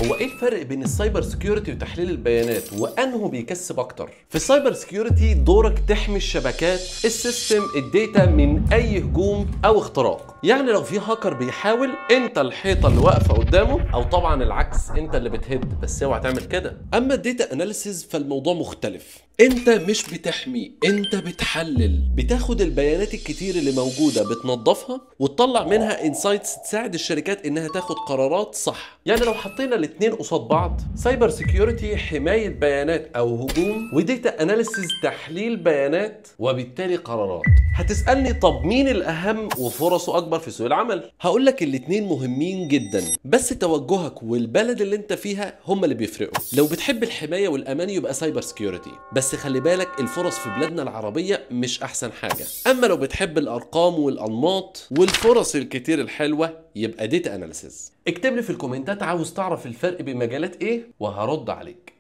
هو ايه الفرق بين السايبر سكيورتي وتحليل البيانات وانه بيكسب اكتر؟ في السايبر سكيورتي دورك تحمي الشبكات، السيستم، الداتا من اي هجوم او اختراق. يعني لو في هاكر بيحاول، انت الحيطه اللي واقفه قدامه، او طبعا العكس انت اللي بتهد، بس اوعى تعمل كده. اما الداتا اناليسيز فالموضوع مختلف. انت مش بتحمي، انت بتحلل، بتاخد البيانات الكتير اللي موجوده بتنظفها وتطلع منها انسايتس تساعد الشركات انها تاخد قرارات صح. يعني لو حطينا الاتنين قصاد بعض، سايبر سيكيورتي حمايه بيانات او هجوم، وديتا اناليسيز تحليل بيانات وبالتالي قرارات. هتسالني طب مين الاهم وفرصه اكبر في سوق العمل؟ هقول لك الاتنين مهمين جدا، بس توجهك والبلد اللي انت فيها هم اللي بيفرقوا. لو بتحب الحمايه والامان يبقى سايبر سيكيورتي، بس خلي بالك الفرص في بلادنا العربيه مش احسن حاجه. اما لو بتحب الارقام والانماط والفرص الكتير الحلوه يبقى ديتا اناليسيز. اكتب لي في الكومنتات عاوز تعرف الفرق بين مجالات ايه وهرد عليك.